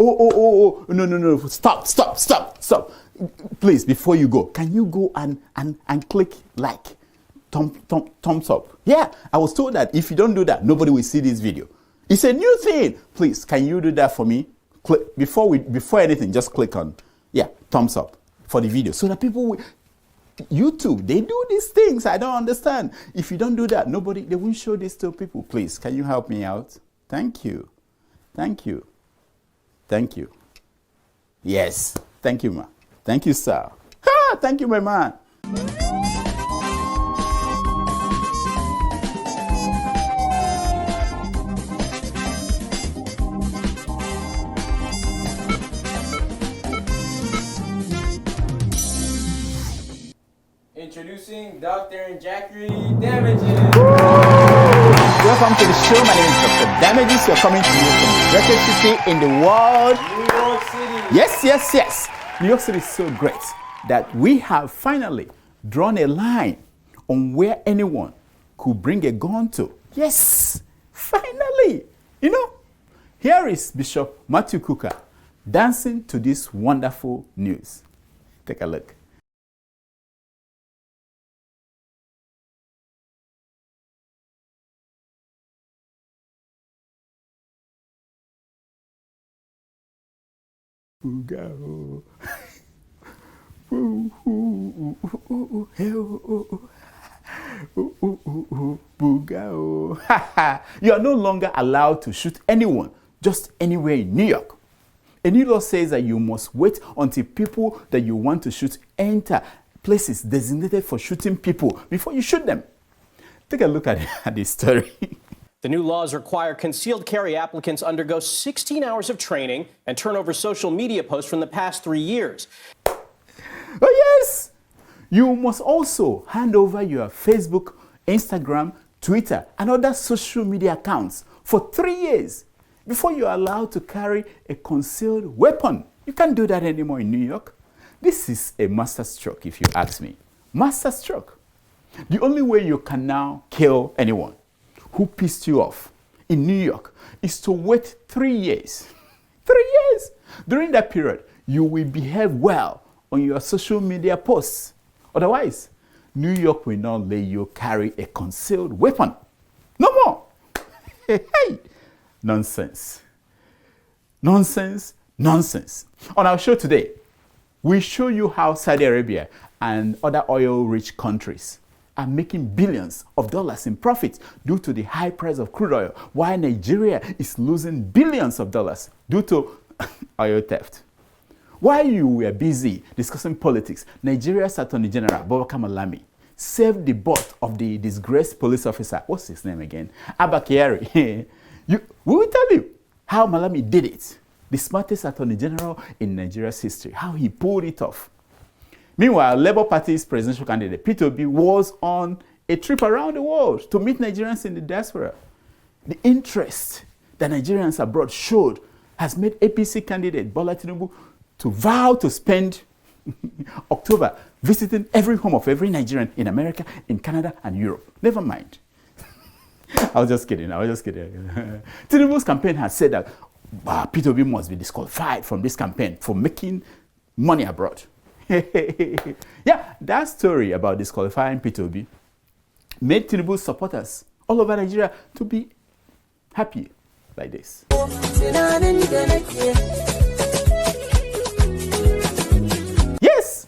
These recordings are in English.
No. Stop. Please, before you go, can you go and click like, thumbs up? Yeah, I was told that if you don't do that, nobody will see this video. It's a new thing. Please, can you do that for me? Click before anything, just click on, thumbs up for the video. So that people will, YouTube, they do these things. I don't understand. If you don't do that, they won't show this to people. Please, can you help me out? Thank you. Yes. Thank you, ma. Thank you, sir. Thank you, my man. Introducing Dr. Injackery Damages. Welcome to the show. My name is Dr. Damages. You're coming to you from the greatest city in the world. New York City. Yes. New York City is so great that we have finally drawn a line on where anyone could bring a gun to. Yes, finally. Here is Bishop Matthew Kuka dancing to this wonderful news. Take a look. Bugao. Bugao. You are no longer allowed to shoot anyone just anywhere in New York. A new law says that you must wait until people that you want to shoot enter places designated for shooting people before you shoot them. Take a look at this story. The new laws require concealed carry applicants undergo 16 hours of training and turn over social media posts from the past 3 years. Oh, yes! You must also hand over your Facebook, Instagram, Twitter, and other social media accounts for 3 years before you're allowed to carry a concealed weapon. You can't do that anymore in New York. This is a masterstroke, if you ask me. Masterstroke. The only way you can now kill anyone who pissed you off in New York is to wait 3 years. 3 years! During that period, you will behave well on your social media posts. Otherwise, New York will not let you carry a concealed weapon. No more! Hey! Nonsense. On our show today, we show you how Saudi Arabia and other oil-rich countries are making billions of dollars in profit due to the high price of crude oil, while Nigeria is losing billions of dollars due to oil theft. While you were busy discussing politics, Nigeria's Attorney General, Abubakar Malami, saved the butt of the disgraced police officer. What's his name again? Abba Kyari. We will tell you how Malami did it. The smartest Attorney General in Nigeria's history, how he pulled it off. Meanwhile, Labour Party's presidential candidate, Peter Obi, was on a trip around the world to meet Nigerians in the diaspora. The interest that Nigerians abroad showed has made APC candidate Bola Tinubu to vow to spend October visiting every home of every Nigerian in America, in Canada, and Europe. Never mind. I was just kidding. Tinubu's campaign has said that Peter Obi must be disqualified from this campaign for making money abroad. Yeah, that story about disqualifying Peter Obi made Tinubu's supporters all over Nigeria to be happy like this. Yes!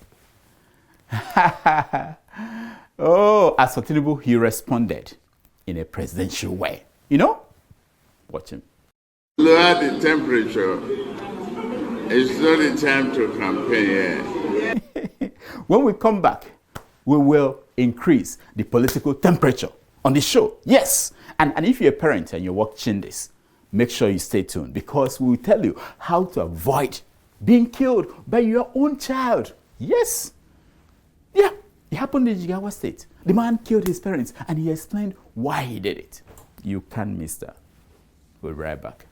Oh, as for Tinubu, he responded in a presidential way. Watch him. Lower the temperature. It's not the time to campaign yet. When we come back, we will increase the political temperature on the show. Yes. And if you're a parent and you're watching this, make sure you stay tuned, because we will tell you how to avoid being killed by your own child. Yes. Yeah. It happened in Jigawa State. The man killed his parents and he explained why he did it. You can't miss that. We'll be right back.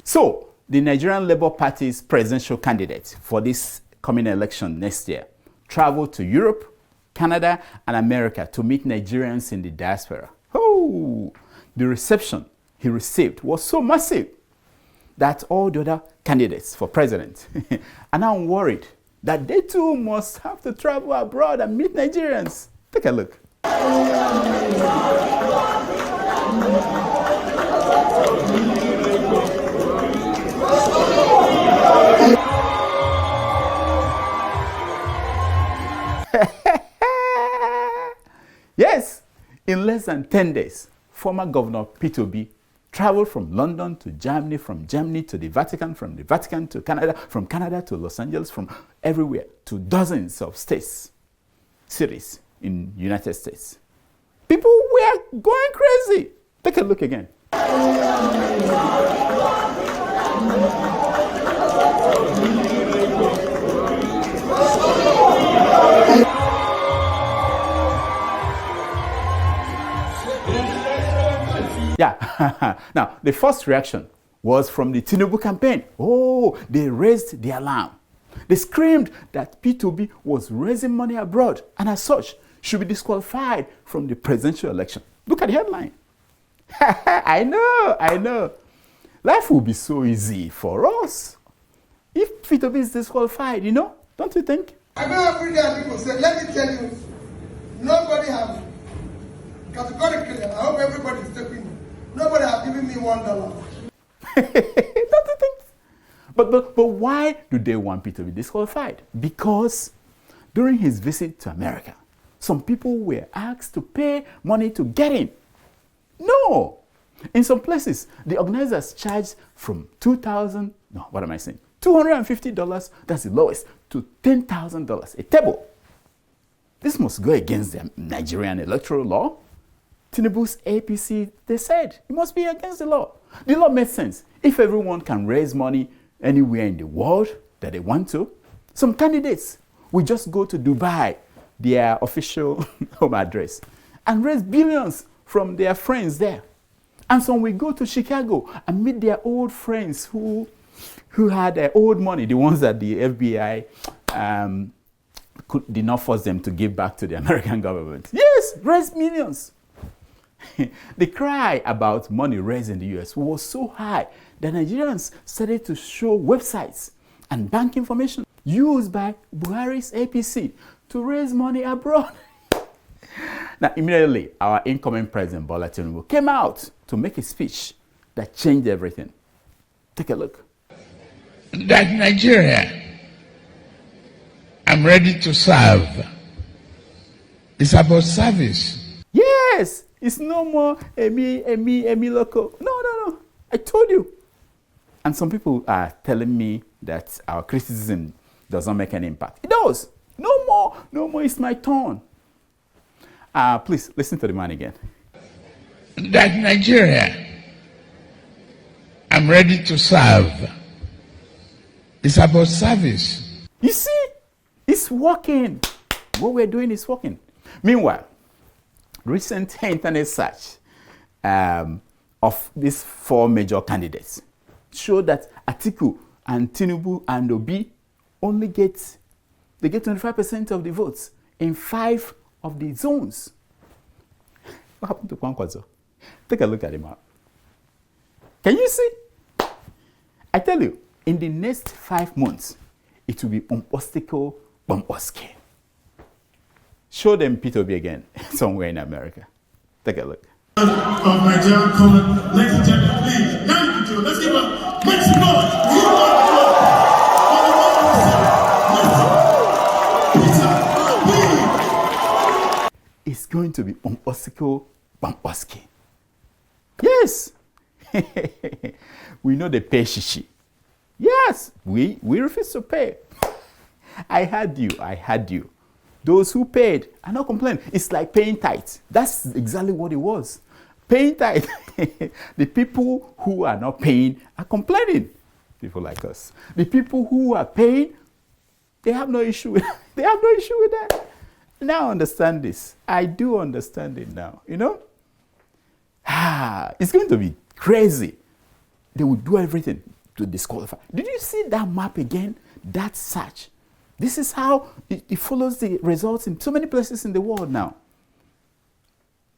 So, the Nigerian Labour Party's presidential candidate for this coming election next year traveled to Europe, Canada, and America to meet Nigerians in the diaspora. Oh, the reception he received was so massive that all the other candidates for president are now worried that they too must have to travel abroad and meet Nigerians. Take a look. Yes, in less than 10 days, former Governor Peter Obi traveled from London to Germany, from Germany to the Vatican, from the Vatican to Canada, from Canada to Los Angeles, from everywhere to dozens of states, cities in the United States. People were going crazy. Take a look again. Yeah. Now, the first reaction was from the Tinubu campaign. Oh, they raised the alarm. They screamed that Peter Obi was raising money abroad and as such should be disqualified from the presidential election. Look at the headline. I know. Life will be so easy for us if Peter Obi is disqualified, you know? Don't you think? I know every day people say, let me tell you, nobody has categorically, I hope everybody is taking me. Nobody has given me $1. Don't you think? But why do they want Peter to be disqualified? Because during his visit to America, some people were asked to pay money to get in. No! In some places, the organizers charged from $250, that's the lowest, to $10,000 a table. This must go against the Nigerian electoral law. Tinubu's APC, they said, it must be against the law. The law made sense. If everyone can raise money anywhere in the world that they want to, some candidates will just go to Dubai, their official home address, and raise billions from their friends there. And some will go to Chicago and meet their old friends who had their old money, the ones that the FBI did not force them to give back to the American government. Yes, raise millions. The cry about money raised in the US was so high that Nigerians started to show websites and bank information used by Buhari's APC to raise money abroad. Now, immediately, our incoming president, Bola Tinubu, came out to make a speech that changed everything. Take a look. That Nigeria, I'm ready to serve. It's about service. Yes, it's no more Emi loco. No. I told you. And some people are telling me that our criticism does not make any impact. It does. No more, it's my turn. Please, listen to the man again. That Nigeria, I'm ready to serve. It's about service. You see, it's working. What we're doing is working. Meanwhile, recent internet search of these four major candidates showed that Atiku and Tinubu and Obi only get 25% of the votes in 5 of the zones. What happened to Kwankwaso? Take a look at the map. Can you see? I tell you, in the next 5 months, it will be Umpostico Bomboske. Show them Peter Obi again, somewhere in America. Take a look. Of Nigerian color, ladies and gentlemen, please, now you can do it. Let's give up. Make some noise. It's going to be Umpostico Bomboske. Yes. We know they pay shishi. Yes, we refuse to pay. I had you. Those who paid are not complaining. It's like paying tithe. That's exactly what it was. Paying tithe. The people who are not paying are complaining. People like us. The people who are paying, they have no issue with that. Now I understand this. I do understand it now, you know? It's going to be crazy. They will do everything to disqualify. Did you see that map again? That search. This is how it follows the results in so many places in the world now.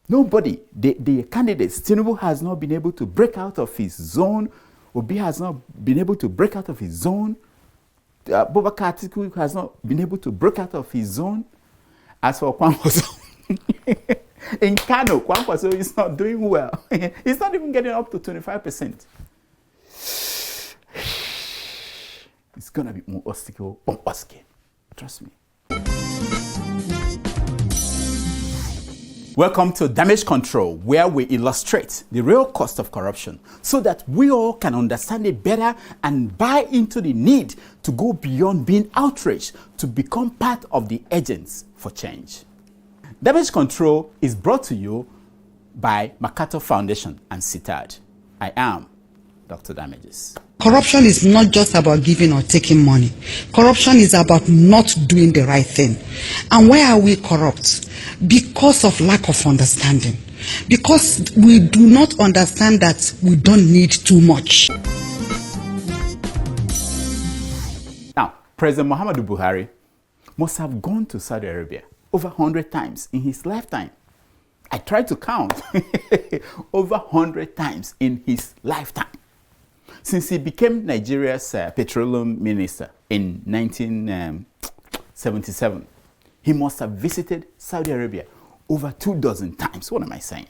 Nobody, the candidates, Tinubu has not been able to break out of his zone. Obi has not been able to break out of his zone. Abubakar Malami has not been able to break out of his zone. As for Kwankwaso, in Kano, Kwankwaso is not doing well. He's not even getting up to 25%. It's going to be more obstacle, trust me. Welcome to Damage Control, where we illustrate the real cost of corruption so that we all can understand it better and buy into the need to go beyond being outraged to become part of the agents for change. Damage Control is brought to you by MacArthur Foundation and CITAD. I am Dr. Damages. Corruption is not just about giving or taking money. Corruption is about not doing the right thing. And why are we corrupt? Because of lack of understanding. Because we do not understand that we don't need too much. Now, President Muhammadu Buhari must have gone to Saudi Arabia over 100 times in his lifetime. I tried to count over 100 times in his lifetime. Since he became Nigeria's petroleum minister in 1977, he must have visited Saudi Arabia over 24 times. What am I saying?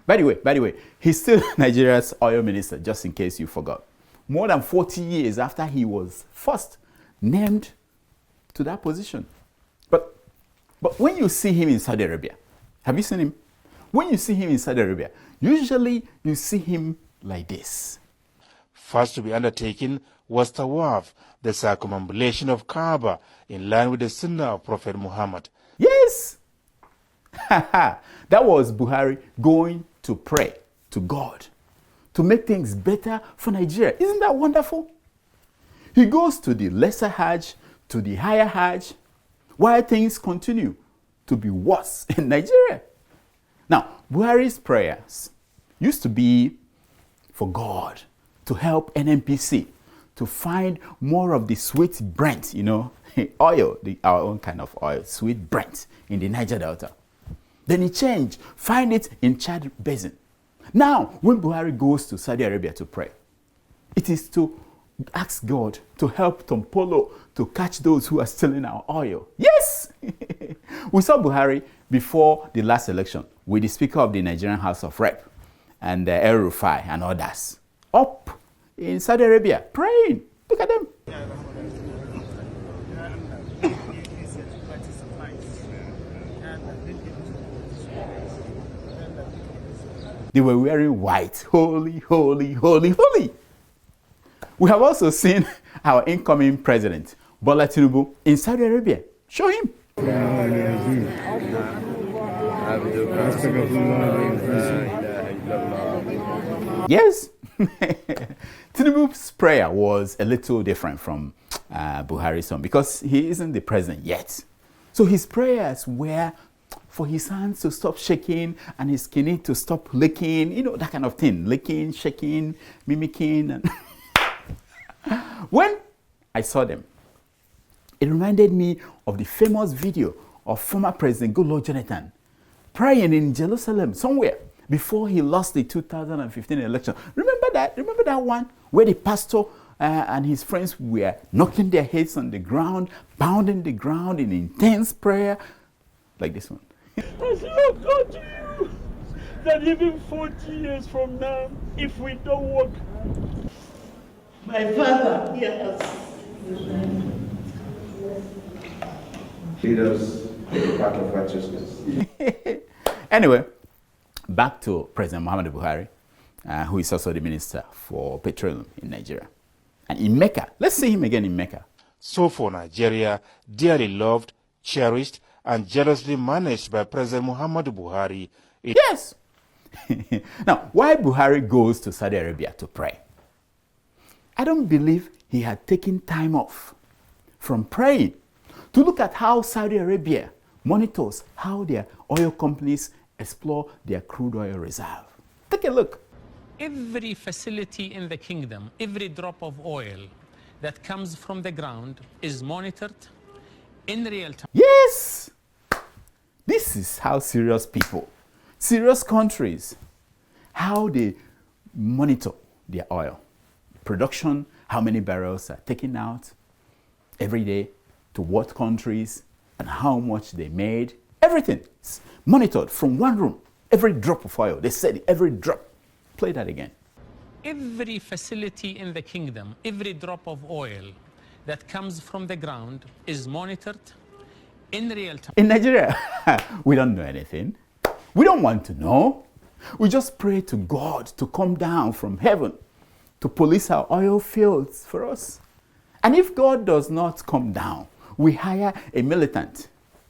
By the way, he's still Nigeria's oil minister, just in case you forgot. More than 40 years after he was first named to that position. But when you see him in Saudi Arabia, have you seen him? When you see him in Saudi Arabia, usually you see him like this. First to be undertaken was Tawaf, the circumambulation of Kaaba, in line with the Sunnah of Prophet Muhammad. Yes! That was Buhari going to pray to God to make things better for Nigeria. Isn't that wonderful? He goes to the lesser Hajj, to the higher Hajj, while things continue to be worse in Nigeria. Now, Buhari's prayers used to be for God to help NNPC to find more of the sweet Brent, oil, our own kind of oil, sweet Brent in the Niger Delta. Then he changed, find it in Chad Basin. Now, when Buhari goes to Saudi Arabia to pray, it is to ask God to help Tompolo to catch those who are stealing our oil. Yes! We saw Buhari before the last election with the Speaker of the Nigerian House of Rep and El Rufai and others up in Saudi Arabia praying. Look at them. They were wearing white. Holy, holy, holy, holy. We have also seen our incoming president, Bola Tinubu, in Saudi Arabia. Show him. Yes. Tinubu's prayer was a little different from Buhari's own because he isn't the president yet. So his prayers were for his hands to stop shaking and his kidney to stop licking, that kind of thing. Licking, shaking, mimicking. And when I saw them, it reminded me of the famous video of former President Goodluck Jonathan praying in Jerusalem somewhere before he lost the 2015 election. Remember that? Remember that one where the pastor and his friends were knocking their heads on the ground, pounding the ground in intense prayer, like this one. I swear God to you that even 40 years from now, if we don't work, my Father hear us. Lead us in the path of righteousness. Anyway, back to President Muhammadu Buhari, who is also the Minister for Petroleum in Nigeria. And in Mecca, let's see him again in Mecca. So for Nigeria, dearly loved, cherished, and jealously managed by President Muhammadu Buhari. Yes! Now, why Buhari goes to Saudi Arabia to pray? I don't believe he had taken time off from praying to look at how Saudi Arabia monitors how their oil companies explore their crude oil reserve. Take a look. Every facility in the kingdom, every drop of oil that comes from the ground is monitored in real time. Yes! This is how serious people serious countries, how they monitor their oil production, how many barrels are taken out every day, to what countries, and how much they made. Everything is monitored from one room. Every drop of oil, they said every drop. Play that again. Every facility in the kingdom, every drop of oil that comes from the ground is monitored in real time. In Nigeria, we don't know anything. We don't want to know. We just pray to God to come down from heaven to police our oil fields for us. And if God does not come down, we hire a militant,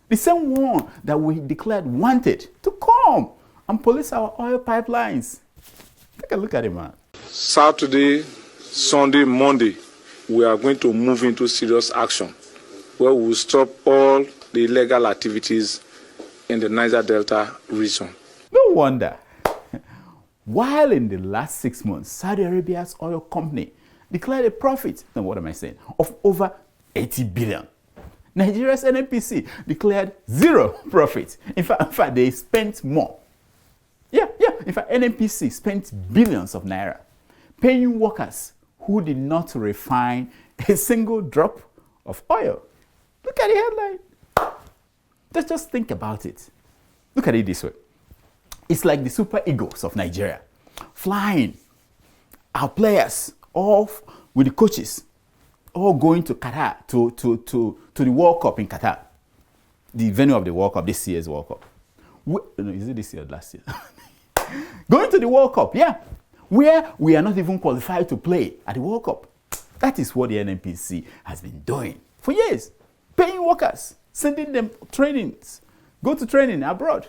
the same one that we declared wanted, to come and police our oil pipelines. Take a look at it, man. Saturday, Sunday, Monday, we are going to move into serious action where we will stop all the illegal activities in the Niger Delta region. No wonder. While in the last 6 months, Saudi Arabia's oil company declared a profit, now what am I saying, of over 80 billion. Nigeria's NNPC declared zero profit. In fact, they spent more. In fact, NNPC spent billions of naira paying workers who did not refine a single drop of oil. Look at the headline. Just think about it. Look at it this way. It's like the Super Eagles of Nigeria flying our players off with the coaches, all going to Qatar, to the World Cup in Qatar, the venue of the World Cup, this year's World Cup. Is it this year or last year? Going to the World Cup, where we are not even qualified to play at the World Cup. That is what the NNPC has been doing for years. Paying workers, sending them trainings, go to training abroad,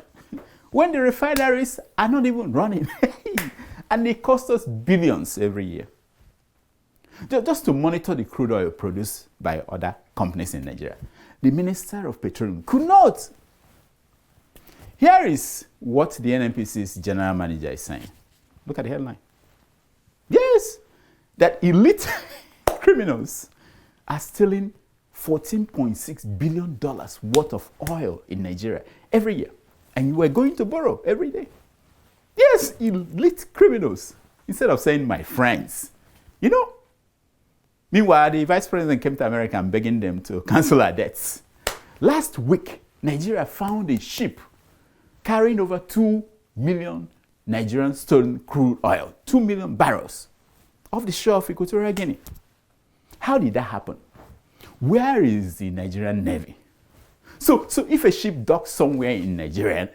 when the refineries are not even running. And they cost us billions every year. Just to monitor the crude oil produced by other companies in Nigeria, the Minister of Petroleum could not. Here is what the NNPC's general manager is saying. Look at the headline. Yes, that elite criminals are stealing $14.6 billion worth of oil in Nigeria every year. And you are going to borrow every day. Yes, elite criminals. Instead of saying my friends. You know? Meanwhile, the Vice President came to America and begging them to cancel our debts. Last week, Nigeria found a ship carrying over 2 million Nigerian stolen crude oil, 2 million barrels, off the shore of Equatorial Guinea. How did that happen? Where is the Nigerian Navy? So if a ship docks somewhere in Nigeria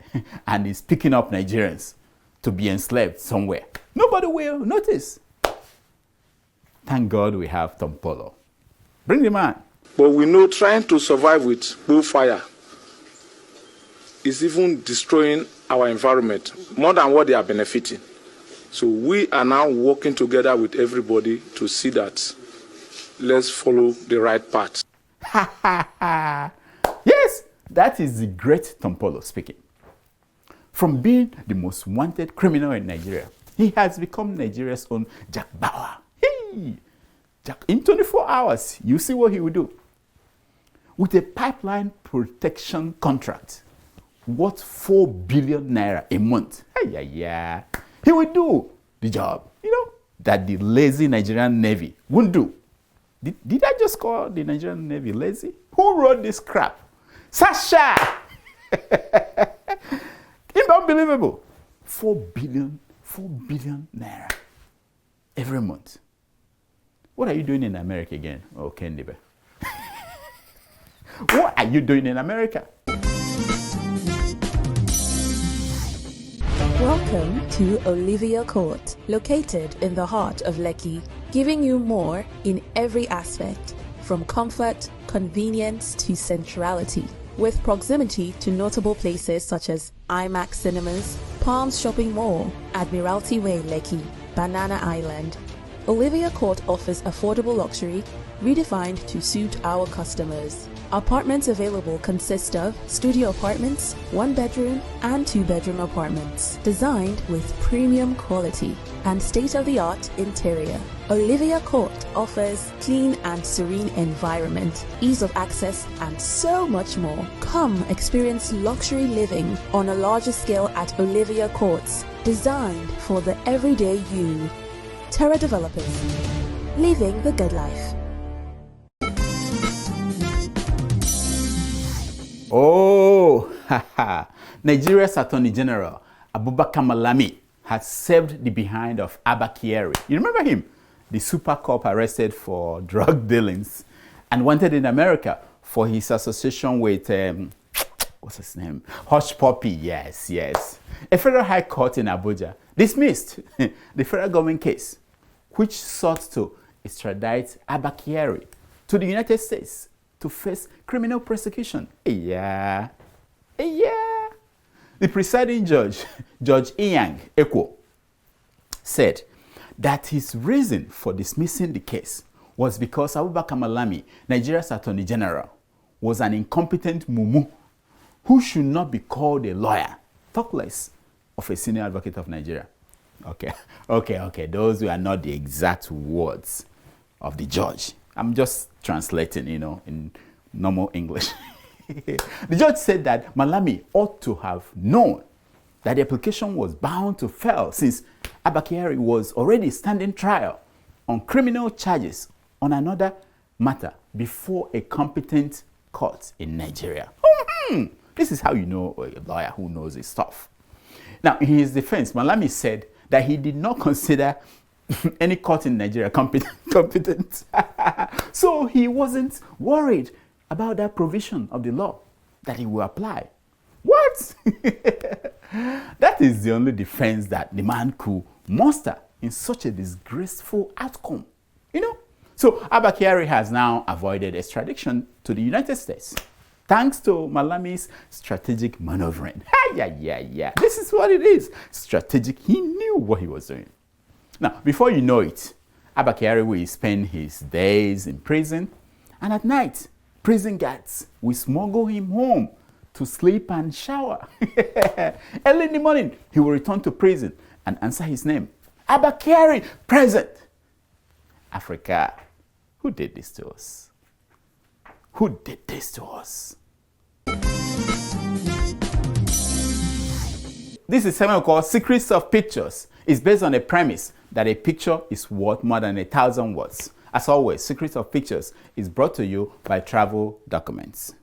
and is picking up Nigerians to be enslaved somewhere, nobody will notice. Thank God we have Tompolo. Bring the man. But we know trying to survive with bullfire is even destroying our environment more than what they are benefiting. So we are now working together with everybody to see that let's follow the right path. Yes, that is the great Tompolo speaking. From being the most wanted criminal in Nigeria, he has become Nigeria's own Jack Bauer. Jack, in 24 hours, you see what he will do. With a pipeline protection contract worth 4 billion naira a month, he will do the job, that the lazy Nigerian Navy won't do. Did I just call the Nigerian Navy lazy? Who wrote this crap? Sasha! Unbelievable. 4 billion naira every month. What are you doing in America again? Okay, Ndibe. What are you doing in America? Welcome to Olivia Court, located in the heart of Lekki, giving you more in every aspect, from comfort, convenience to centrality. With proximity to notable places such as IMAX Cinemas, Palms Shopping Mall, Admiralty Way Lekki, Banana Island, Olivia Court offers affordable luxury redefined to suit our customers. Apartments available consist of studio apartments, 1-bedroom and 2-bedroom apartments, designed with premium quality and state-of-the-art interior. Olivia Court offers clean and serene environment, ease of access, and so much more. Come experience luxury living on a larger scale at Olivia Courts, designed for the everyday you. Terra Developers, living the good life. Oh, Nigeria's Attorney General Abubakar Malami has served the behind of Abba Kyari. You remember him? The super cop arrested for drug dealings and wanted in America for his association with, what's his name? Hush Puppy, yes. A federal high court in Abuja dismissed the federal government case, which sought to extradite Abba Kyari to the United States to face criminal prosecution. The presiding judge, Judge Inyang Ekwo, said that his reason for dismissing the case was because Abubakar Malami, Nigeria's Attorney General, was an incompetent mumu who should not be called a lawyer, talk less of a senior advocate of Nigeria. Okay. Those were not the exact words of the judge. I'm just translating, in normal English. The judge said that Malami ought to have known that the application was bound to fail since Abba Kyari was already standing trial on criminal charges on another matter before a competent court in Nigeria. This is how you know a lawyer who knows his stuff. Now, in his defense, Malami said that he did not consider any court in Nigeria competent. So he wasn't worried about that provision of the law that he will apply. What? That is the only defense that the man could muster in such a disgraceful outcome. So Abba Kyari has now avoided extradition to the United States, thanks to Malami's strategic maneuvering. This is what it is. Strategic. He knew what he was doing. Now, before you know it, Abba Kyari will spend his days in prison, and at night, prison guards will smuggle him home to sleep and shower. Early in the morning, he will return to prison and answer his name. Abba Kyari, present. Africa, who did this to us? Who did this to us? This is something called Secrets of Pictures. It's based on a premise that a picture is worth more than 1,000 words. As always, Secrets of Pictures is brought to you by Travel Documents.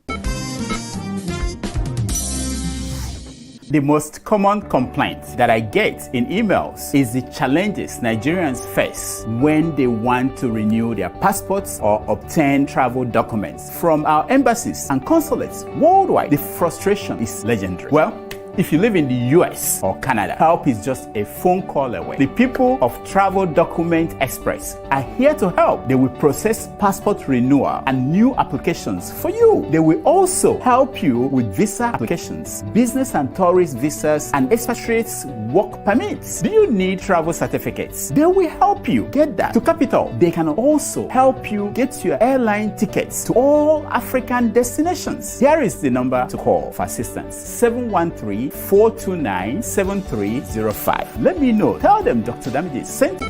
The most common complaint that I get in emails is the challenges Nigerians face when they want to renew their passports or obtain travel documents from our embassies and consulates worldwide. The frustration is legendary. Well, if you live in the US or Canada, help is just a phone call away. The people of Travel Document Express are here to help. They will process passport renewal and new applications for you. They will also help you with visa applications, business and tourist visas, and expatriates work permits. Do you need travel certificates? They will help you get that. To capital, they can also help you get your airline tickets to all African destinations. Here is the number to call for assistance: 713-429-7305. Let me know. Tell them Dr. Damiji sent.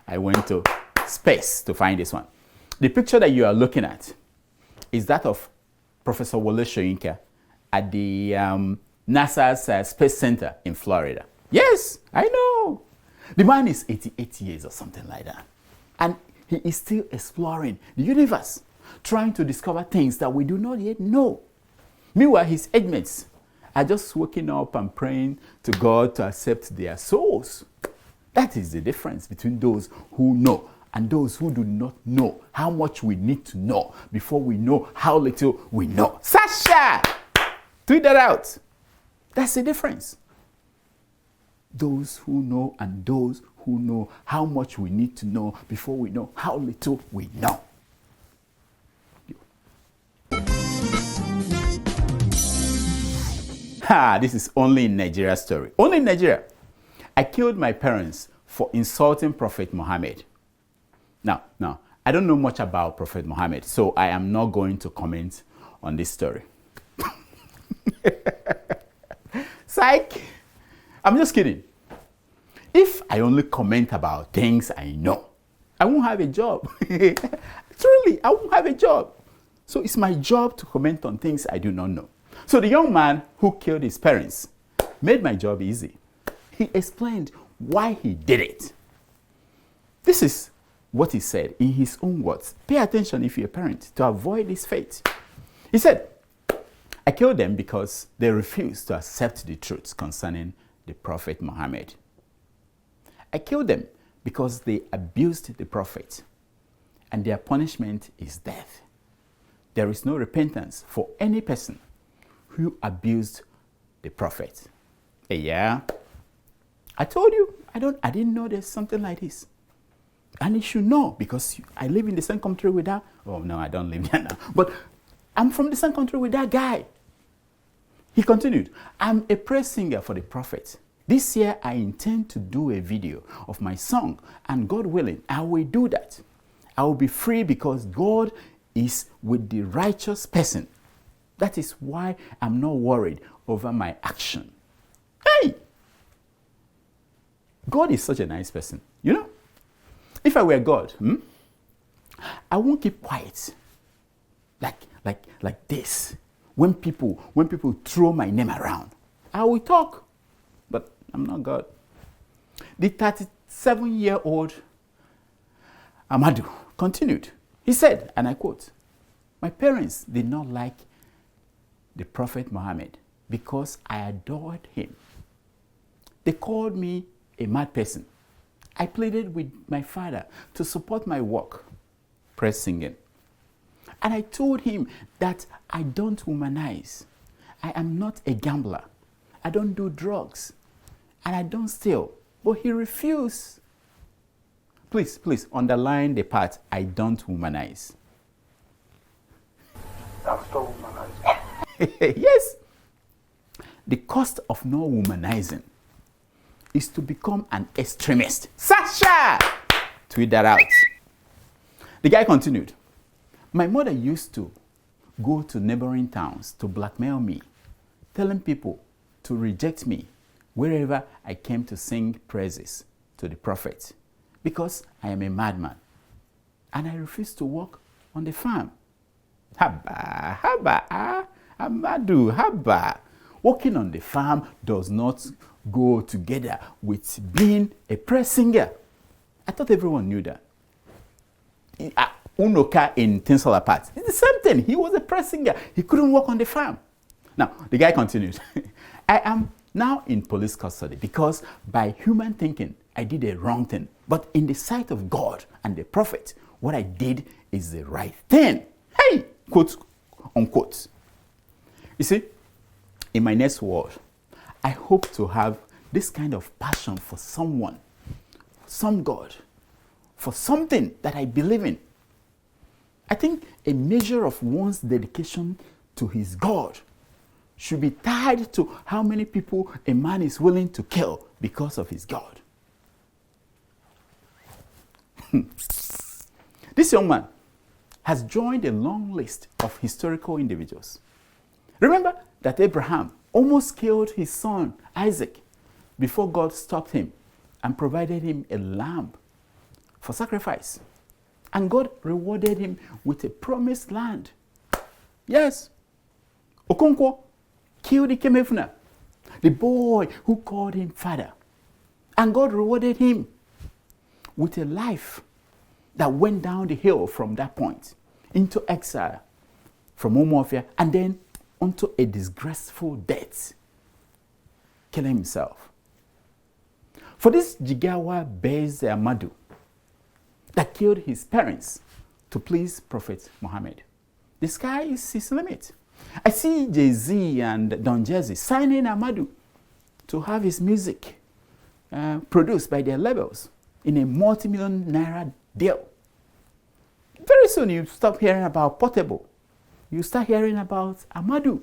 I went to space to find this one. The picture that you are looking at is that of Professor Wole Soyinka at the NASA's Space Center in Florida. Yes, I know. The man is 88 years or something like that. And he is still exploring the universe, trying to discover things that we do not yet know. Meanwhile, his age mates are just waking up and praying to God to accept their souls. That is the difference between those who know and those who do not know how much we need to know before we know how little we know. Sasha! Tweet that out. That's the difference. Those who know and those who know how much we need to know before we know how little we know. This is only in Nigeria story. Only in Nigeria. I killed my parents for insulting Prophet Muhammad. Now, I don't know much about Prophet Muhammad, so I am not going to comment on this story. Psych! I'm just kidding. If I only comment about things I know, I won't have a job. Truly, I won't have a job. So it's my job to comment on things I do not know. So the young man who killed his parents made my job easy. He explained why he did it. This is what he said in his own words. Pay attention if you're a parent to avoid this fate. He said, I killed them because they refused to accept the truth concerning the Prophet Muhammad. I killed them because they abused the Prophet, and their punishment is death. There is no repentance for any person who abused the Prophet. Yeah, I told you, I didn't know there's something like this. And you should know, because I live in the same country with that. Oh no, I don't live there now. But I'm from the same country with that guy. He continued, I'm a praise singer for the Prophet. This year, I intend to do a video of my song, and God willing, I will do that. I will be free because God is with the righteous person. That is why I'm not worried over my action. Hey! God is such a nice person, you know? If I were God, I won't keep quiet like this. When people throw my name around, I will talk. But I'm not God. The 37-year-old Amadu continued. He said, and I quote, my parents did not like the Prophet Muhammad because I adored him. They called me a mad person. I pleaded with my father to support my work, praise singing. And I told him that I don't womanize. I am not a gambler. I don't do drugs. And I don't steal. But he refused. Please underline the part, I don't womanize. I'm still womanizing. Yes. The cost of not womanizing is to become an extremist. Sasha! Tweet that out. The guy continued. My mother used to go to neighboring towns to blackmail me, telling people to reject me wherever I came to sing praises to the Prophet, because I am a madman and I refuse to work on the farm. Amadu, haba. Working on the farm does not go together with being a praise singer. I thought everyone knew that. Unoka in Tinsel Apart. It's the same thing. He was a praise singer. He couldn't work on the farm. Now, the guy continued. I am now in police custody because by human thinking, I did a wrong thing. But in the sight of God and the Prophet, what I did is the right thing. Hey! Quote, unquote. You see, in my next world, I hope to have this kind of passion for someone, some God, for something that I believe in. I think a measure of one's dedication to his God should be tied to how many people a man is willing to kill because of his God. This young man has joined a long list of historical individuals. Remember that Abraham almost killed his son Isaac before God stopped him and provided him a lamb for sacrifice. And God rewarded him with a promised land. Yes. Okonkwo killed Ikemefuna, the boy who called him father. And God rewarded him with a life that went down the hill from that point into exile from Umuofia and then onto a disgraceful death, killing himself. For this Jigawa-based Amadu that killed his parents to please Prophet Muhammad, the sky is his limit. I see Jay-Z and Don Jazzy signing Amadu to have his music produced by their labels in a multi-million naira deal. Very soon you stop hearing about Portable. You start hearing about Amadu.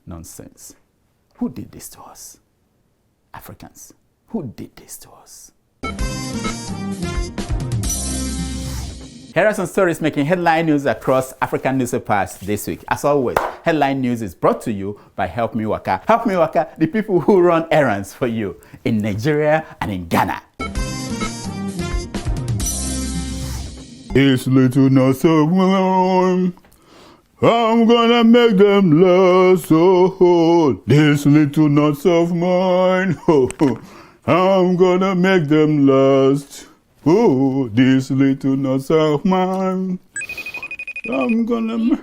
Nonsense. Who did this to us? Africans. Who did this to us? Here are some stories making headline news across African newspapers this week. As always, headline news is brought to you by Help Me Waka. Help Me Waka, the people who run errands for you in Nigeria and in Ghana. This little nuts of mine, I'm gonna make them last. Oh, this little nuts of mine, I'm gonna make them last. Oh, this little nuts of mine, I'm gonna.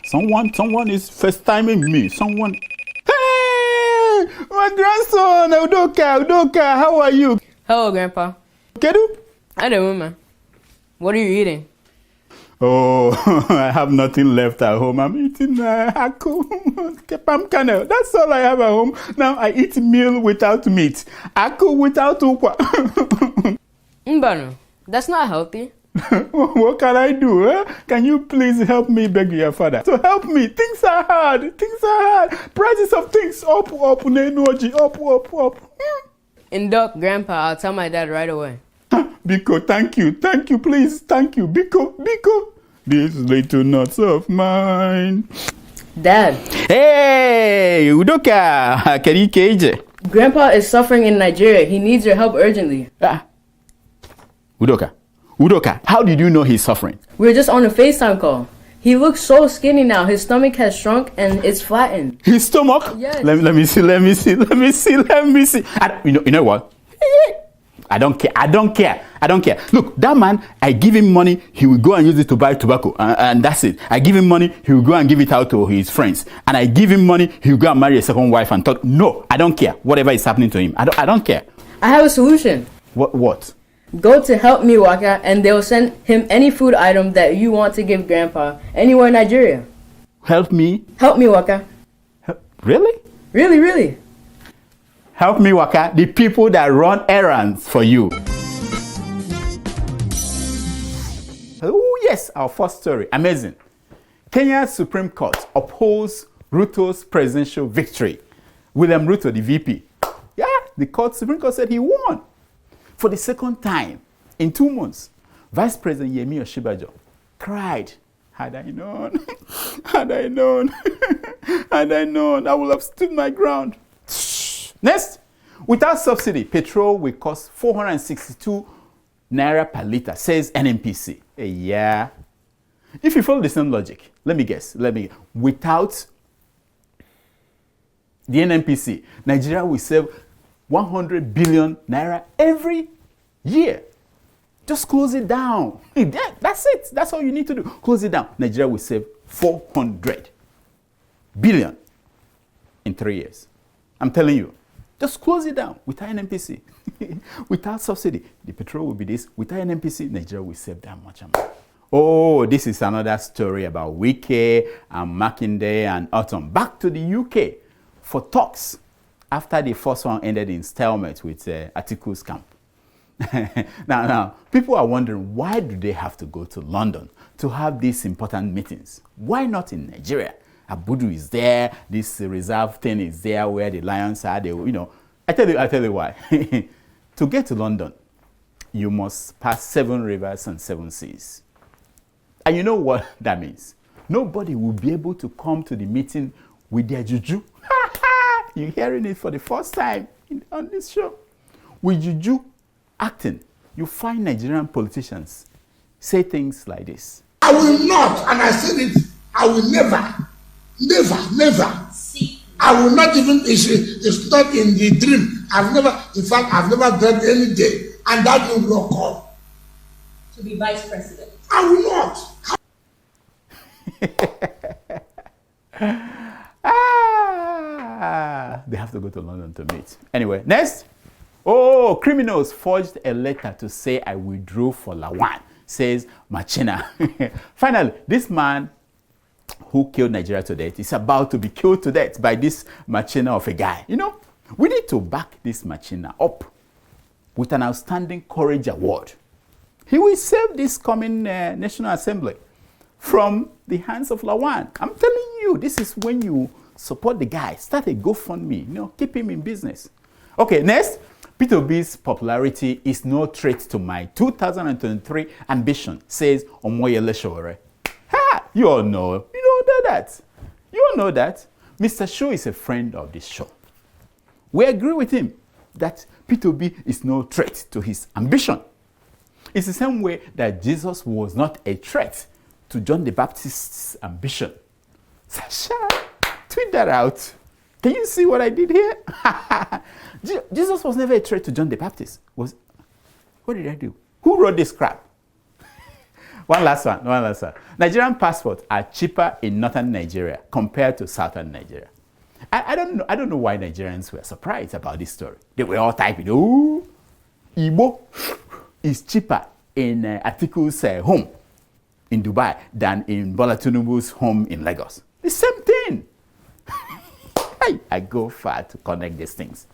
Someone is first timing me. Someone. Hey, my grandson, Udoka, how are you? Hello, Grandpa. Kedu? I don't know. What are you eating? Oh, I have nothing left at home. I'm eating aku, palm kernel. That's all I have at home. Now I eat meal without meat. Aku without ukwa. Mbano, that's not healthy. What can I do? Eh? Can you please help me beg your father? So help me. Things are hard. Prices of things up, up. In duck, Grandpa, I'll tell my dad right away. Biko, thank you, please, thank you, Biko. These little nuts of mine. Dad. Hey, Udoka, Kerikeje. Grandpa is suffering in Nigeria. He needs your help urgently. Udoka, how did you know he's suffering? We were just on a FaceTime call. He looks so skinny now. His stomach has shrunk and it's flattened. His stomach? Yes. Let me see. You know what? I don't care. Look, that man, I give him money, he will go and use it to buy tobacco, and that's it. I give him money, he will go and give it out to his friends. And I give him money, he will go and marry a second wife and talk. No, I don't care. Whatever is happening to him, I don't care. I have a solution. What? Go to Help Me Waka and they'll send him any food item that you want to give Grandpa anywhere in Nigeria. Help Me Waka. Really? Really. Help Me Waka, the people that run errands for you. Oh yes, our first story. Amazing. Kenya's Supreme Court upholds Ruto's presidential victory. William Ruto, the VP. Yeah, the Supreme Court said he won. For the second time in 2 months, Vice President Yemi Osinbajo cried, had I known, I would have stood my ground. Next, without subsidy, petrol will cost 462 naira per litre, says NNPC. Yeah. If you follow the same logic, let me guess. Without the NNPC, Nigeria will save 100 billion naira every year. Just close it down. That's it. That's all you need to do. Close it down. Nigeria will save 400 billion in 3 years. I'm telling you. Just close it down without NNPC. Without subsidy, the petrol will be this. Without NNPC, Nigeria will save that much amount. Oh, this is another story about Wike and Makinde and Autumn. Back to the UK for talks after the first one ended in stalemate with Atiku's camp. Now, people are wondering, why do they have to go to London to have these important meetings? Why not in Nigeria? Abudu is there, this reserve thing is there where the lions are. I tell you why. To get to London, you must pass 7 rivers and 7 seas. And you know what that means? Nobody will be able to come to the meeting with their juju. You're hearing it for the first time on this show. With juju acting, you find Nigerian politicians say things like this. I will not, and I said it, I will never. I will not even, it's not in the dream. I've never done any day, and that will not come. To be vice president. I will not. They have to go to London to meet. Anyway, next. Oh, criminals forged a letter to say I withdrew for Lawan, says Machina. Finally, this man who killed Nigeria to death is about to be killed to death by this Machina of a guy. We need to back this Machina up with an outstanding courage award. He will save this coming National Assembly from the hands of Lawan. I'm telling you, this is when you support the guy. Start a GoFundMe, keep him in business. Okay, next. Peter Obi's popularity is no threat to my 2023 ambition, says Omoyele Sowore. Ha! You all know that. You all know that. Mr. Show is a friend of this show. We agree with him that Peter Obi is no threat to his ambition. It's the same way that Jesus was not a threat to John the Baptist's ambition. Sasha, tweet that out. Can you see what I did here? Jesus was never a threat to John the Baptist. What did I do? Who wrote this crap? One last one. Nigerian passports are cheaper in northern Nigeria compared to southern Nigeria. I don't know why Nigerians were surprised about this story. They were all typing, oh, Igbo is cheaper in Atiku's home in Dubai than in Bola Tinubu's home in Lagos. The same thing. I go far to connect these things.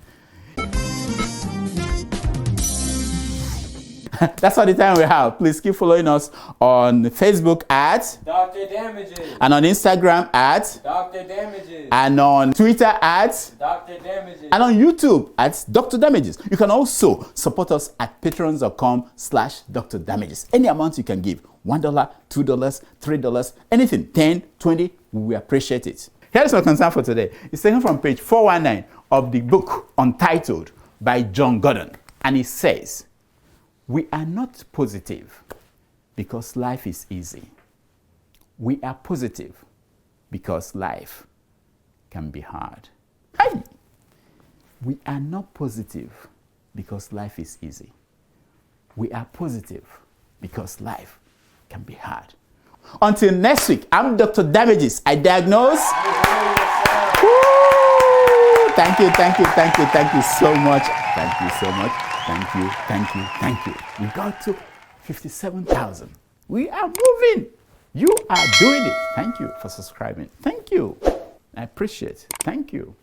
That's all the time we have. Please keep following us on Facebook at Dr. Damages. And on Instagram at Dr. Damages. And on Twitter at Dr. Damages. And on YouTube at Dr. Damages. You can also support us at patreons.com/Dr. Damages. Any amount you can give. $1, $2, $3, anything. 10, 20, we appreciate it. Here's my concern for today. It's taken from page 419 of the book Untitled by John Gordon. And it says, we are not positive because life is easy. We are positive because life can be hard. Hey! We are not positive because life is easy. We are positive because life can be hard. Until next week, I'm Dr. Damages. I diagnose. Woo! Thank you so much. Thank you so much. Thank you. We got to 57,000. We are moving. You are doing it. Thank you for subscribing. Thank you. I appreciate it. Thank you.